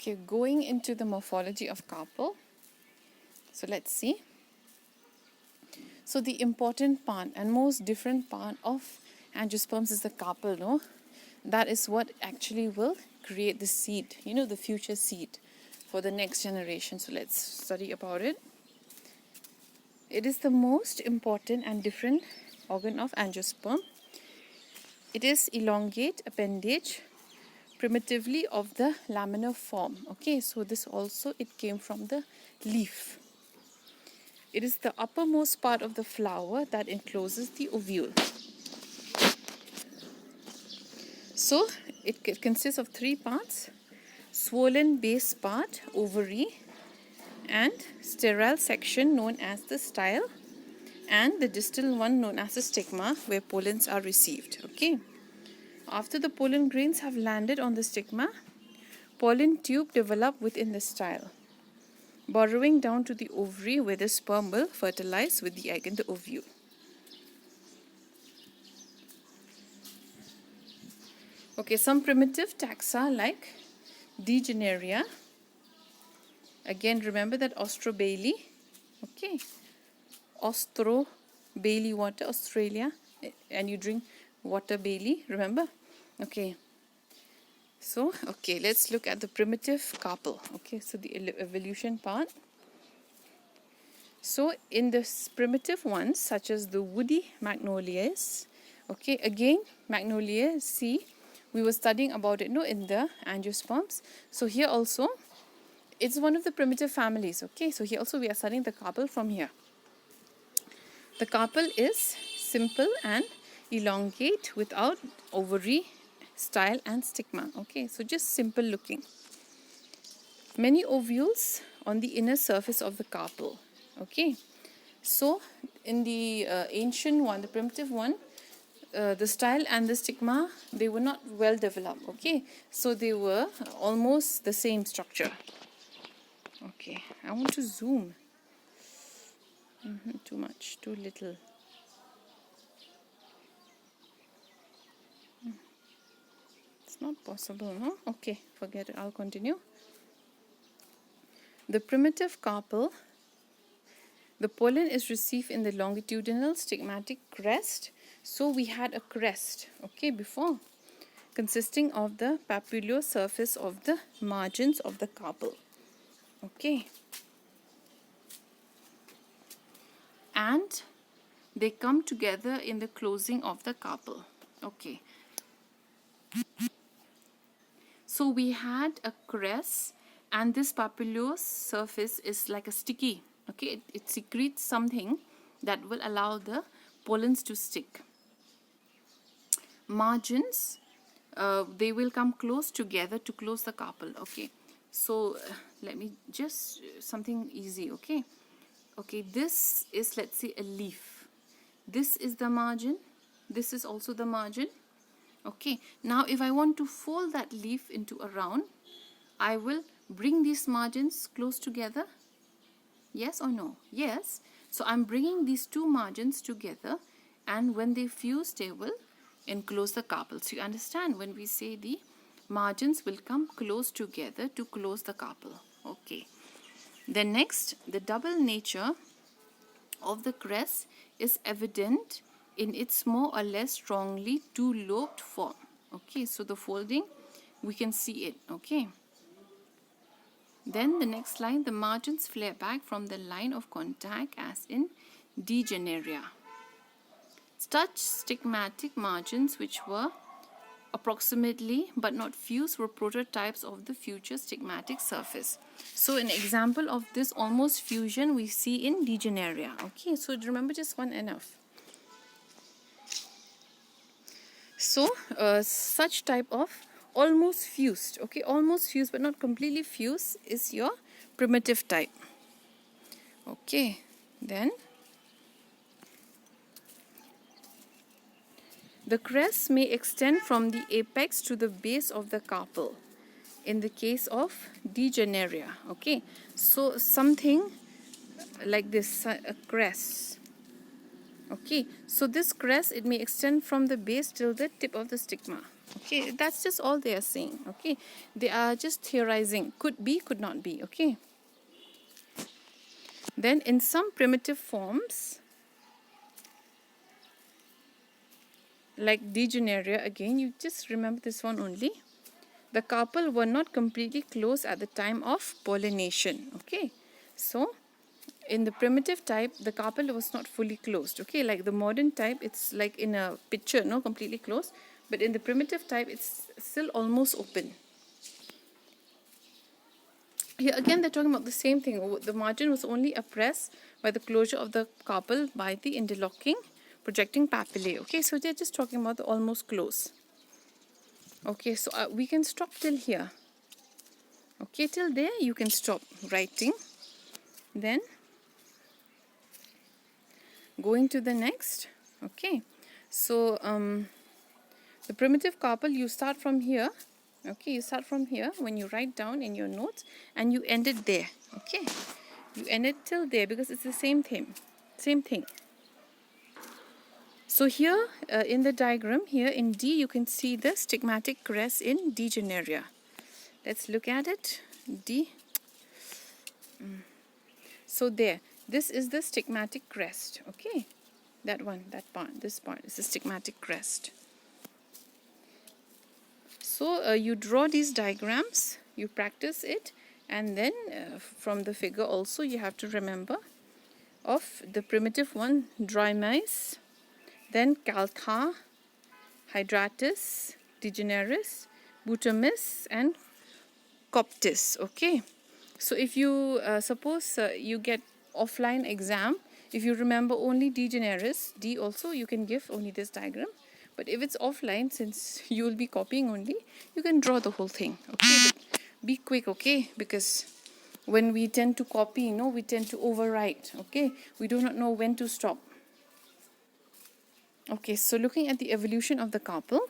Okay, going into the morphology of carpel. So let's see. So the important part and most different part of angiosperms is the carpel, no? That is what actually will create the seed, the future seed for the next generation. So let's study about it. It is the most important and different organ of angiosperm. It is elongate appendage, primitively of the laminar form. Okay, so this also, it came from the leaf. It is the uppermost part of the flower that encloses the ovule. So it consists of three parts: swollen base part, ovary, and sterile section known as the style, and the distal one known as the stigma, where pollens are received. Okay. After the pollen grains have landed on the stigma, pollen tube develop within the style, burrowing down to the ovary, where the sperm will fertilize with the egg in the ovule. Okay, some primitive taxa like Degeneria. Again, remember that Austrobailey. Okay, Bailey water, Australia, and you drink water Bailey, remember? Okay. So, okay, let's look at the primitive carpel. Okay, so the evolution part. So, in the primitive ones, such as the woody magnolias, okay, again, magnolia, see, we were studying about it, in the angiosperms. So, here also, it's one of the primitive families, okay. So, here also we are studying the carpel from here. The carpel is simple and elongate without ovary, style and stigma. Okay, so just simple looking. Many ovules on the inner surface of the carpel. Okay, so in the ancient one, the primitive one, the style and the stigma, they were not well developed. Okay, so they were almost the same structure. Okay, I want to zoom. Too much, too little. It's not possible, no? Okay, forget it. I'll continue. The primitive carpel, the pollen is received in the longitudinal stigmatic crest. So we had a crest, okay, before, consisting of the papular surface of the margins of the carpel. Okay. And they come together in the closing of the carpel. Okay. So we had a crest, and this papular surface is like a sticky. Okay, it secretes something that will allow the pollens to stick. Margins, they will come close together to close the carpel. Okay, so let me just something easy. Okay, this is, let's say, a leaf. This is the margin. This is also the margin. Okay, now if I want to fold that leaf into a round, I will bring these margins close together. Yes or no? Yes. So I'm bringing these two margins together, and when they fuse, they will enclose the carpel. So you understand, when we say the margins will come close together to close the carpel. Okay. Then next, the double nature of the crest is evident in its more or less strongly two-lobed form. Okay, so the folding, we can see it. Okay. Then the next line, the margins flare back from the line of contact as in Degeneria. Such stigmatic margins, which were approximately but not fused, were prototypes of the future stigmatic surface. So an example of this almost fusion we see in Degeneria. Okay, so remember just one enough. So such type of almost fused, okay, almost fused but not completely fused, is your primitive type. Okay, then the crest may extend from the apex to the base of the carpel in the case of Degeneria. Okay, so something like this, a crest. Okay, so this crest, it may extend from the base till the tip of the stigma. Okay, that's just all they are saying. Okay, they are just theorizing. Could be, could not be. Okay. Then in some primitive forms, like Degeneria, again, you just remember this one only. The carpel were not completely closed at the time of pollination. Okay, so in the primitive type, the carpel was not fully closed. Okay, like the modern type, it's like in a picture, no, completely closed. But in the primitive type, it's still almost open. Here again, they're talking about the same thing. The margin was only oppressed by the closure of the carpel by the interlocking projecting papillae. Okay, so they're just talking about the almost close. Okay, so we can stop till here. Okay, till there you can stop writing. Then going to the next. Okay, so the primitive carpel, you start from here. Okay, you start from here when you write down in your notes, and you end it there. Okay, you end it till there because it's the same thing. So here in the diagram, here in D, you can see the stigmatic crest in Degeneria. Let's look at it. D. So there, this is the stigmatic crest. Okay, that one, that part, this part is the stigmatic crest. So you draw these diagrams, you practice it, and then from the figure also you have to remember of the primitive one, Drymeis, then Caltha, Hydratus, Degeneris, Butamis, and Coptis. Okay, so if you suppose you get offline exam, if you remember only Degeneris, D also, you can give only this diagram. But if it's offline, since you will be copying only, you can draw the whole thing. Okay, but be quick, okay, because when we tend to copy, we tend to overwrite. Okay, we do not know when to stop. Okay, so looking at the evolution of the carpel,